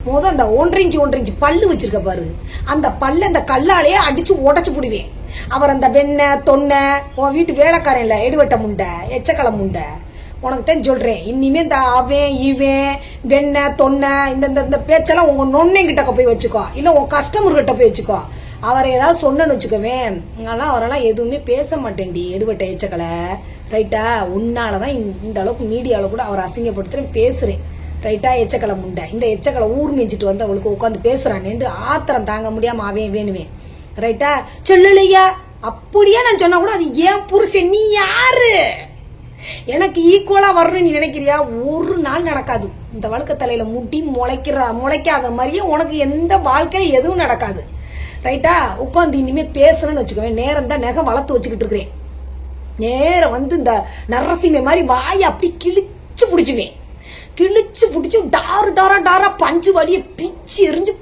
அந்த 1 இன்ச் பல்லு வச்சிருக்க பாரு, அந்த பல்லு அந்த கல்லாலேயே அடிச்சு உடச்சு புடுவேன். அவர் அந்த வெண்ணெய் தொன்னை உன் வீட்டு வேலைக்காரன் இல்லை, எடுவட்ட முண்டை எச்சக்களம் முண்டை. உனக்கு தான் சொல்கிறேன், இனிமேல் இந்த அவன் இவன் வெண்ணெய் தொன்னை இந்த பேச்செல்லாம் உங்கள் நொன்னைங்கிட்ட போய் வச்சுக்கோ, இல்லை உன் கஸ்டமர்கிட்ட போய் வச்சுக்கோ. அவரை ஏதாவது சொன்னேன்னு வச்சுக்கவேன், அதெல்லாம் அவரெல்லாம் எதுவுமே பேச மாட்டேன்டி எடுவட்ட எச்சக்களை. ரைட்டா? உன்னால தான் இந்த அளவுக்கு மீடியாவில் கூட அவரை அசிங்கப்படுத்துகிறேன், பேசுகிறேன். ரைட்டா? எச்சக்களை முண்டை, இந்த எச்சக்களை ஊர் மேய்ச்சிட்டு வந்து அவளுக்கு உட்காந்து பேசுகிறானேன்ட்டு ஆத்திரம் தாங்க முடியாமல் அவன் வேணுவேன். ரைட்டா? சொல்லலையா? அப்படியே நான் சொன்னா கூட அது ஏன் புருஷன், நீ யாரு? எனக்கு ஈக்குவலாக வரணும்னு நீ நினைக்கிறியா? ஒரு நாள் நடக்காது. இந்த வழுக்க தலையில் முடி முளைக்காத மாதிரியே உனக்கு எந்த வாழ்க்கையில் எதுவும் நடக்காது. ரைட்டா? உட்காந்து இனிமேல் பேசணும்னு வச்சுக்கோவேன், நேரம் தான் நகை வளர்த்து வச்சுக்கிட்டு இருக்கிறேன். நேரம் வந்து இந்த நரசிம்மை மாதிரி வாயை அப்படி கிழிச்சு பிடிச்சுவேன். கிழிச்சு பிடிச்சி டாரா பஞ்சு வடியை பிச்சு எரிஞ்சு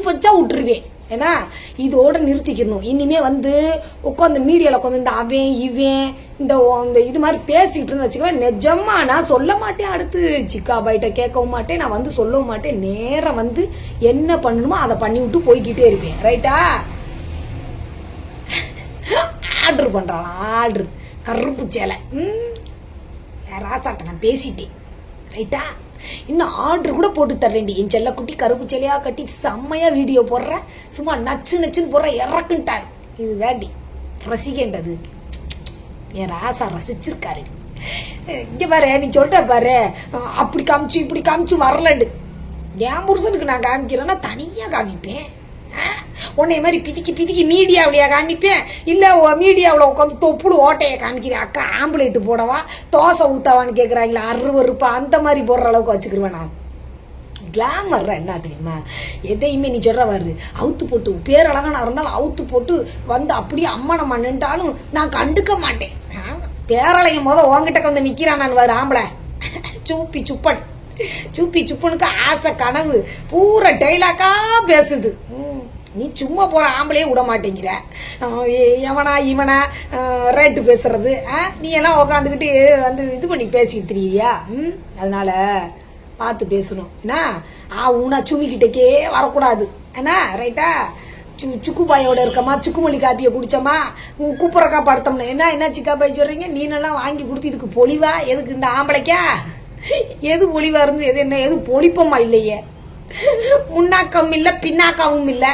பஞ்சா விட்டுருவேன். ஏன்னா இதோட நிறுத்திக்கணும். இனிமே வந்து உட்காந்து மீடியாவில் உட்காந்து இந்த அவன் இவன் இந்த இது மாதிரி பேசிக்கிட்டு இருந்து வச்சுக்கவேன், நிஜமா நான் சொல்ல மாட்டேன். அடுத்து சிக்கா பாய்கிட்ட கேட்கவும் மாட்டேன், நான் வந்து சொல்லவும் மாட்டேன். நேரம் வந்து என்ன பண்ணணுமோ அதை பண்ணி விட்டு போய்கிட்டே இருப்பேன். ரைட்டா? ஆர்டர் பண்ணுறாளா? ஆர்டர் கருப்பு சேலை ராசாட்ட நான் பேசிட்டேன். ரைட்டா? இன்னும் ஆர்டர் கூட போட்டு தர்றேன்டி. என் செல்லக்குட்டி கருப்பு சேலையாக கட்டி செம்மையாக வீடியோ போடுறேன், சும்மா நச்சுன்னு போடுற இறக்குன்ட்டார். இதுதான்டி ரசிக்கின்றது. என் ராசா ரசிச்சிருக்காரு. இங்கே பாரு, நீ சொல்கிற பாரு, அப்படி காமிச்சு இப்படி காமிச்சு வரலண்டு. என் புருஷனுக்கு நான் காமிக்கிறேன்னா தனியாக காமிப்பேன். உன்னை மாதிரி பிதிக்கி மீடியாவிலையா காமிப்பேன்? இல்லை மீடியாவில் உட்காந்து தொப்புடு ஓட்டையை காமிக்கிறேன். அக்கா ஆம்புலேட்டு போடவா தோசை ஊத்தாவான்னு கேட்குறாங்களா, அருவருப்பா அந்த மாதிரி போடுற அளவுக்கு வச்சுக்கிருவேன் நான். கிளாமர்ற என்ன தெரியுமா? எதையுமே நீ சொல்கிற வருது அவுத்து போட்டு பேரழகான இருந்தாலும் அவுத்து போட்டு வந்து அப்படியே அம்மா நம்ம நின்ட்டாலும் நான் கண்டுக்க மாட்டேன். பேரழகம் உங்ககிட்ட வந்து நிற்கிறான் நான் வரு ஆம்பளை சூப்பி சுப்பனுக்கு ஆசை கனவு பூரா டைலாக்கா பேசுது. நீ சும்மா போகிற ஆம்பளையே விட மாட்டேங்கிற, எவனா இவனா ரேட்டு பேசுறது. நீ எல்லாம் உக்காந்துக்கிட்டு வந்து இது பண்ணி பேசிக்கிட்டு தெரியுறியா? அதனால பார்த்து பேசணும். ஏன்னா ஊனா சுமிக்கிட்டக்கே வரக்கூடாது. ஏன்னா ரைட்டா? சுக்குபாயோட இருக்கமா, சுக்குமல்லி காப்பியை குடிச்சோமா, கூப்புறக்கா படுத்தோம்னா என்ன சிக்காபாய் சொல்கிறீங்க? மீனெல்லாம் வாங்கி கொடுத்து இதுக்கு பொலிவா? எதுக்கு இந்த ஆம்பளைக்கா? எது பொலிவா இருந்து எது என்ன எது பொலிப்பமா? இல்லையே, முன்னாக்கம் இல்லை பின்னாக்காவும் இல்லை.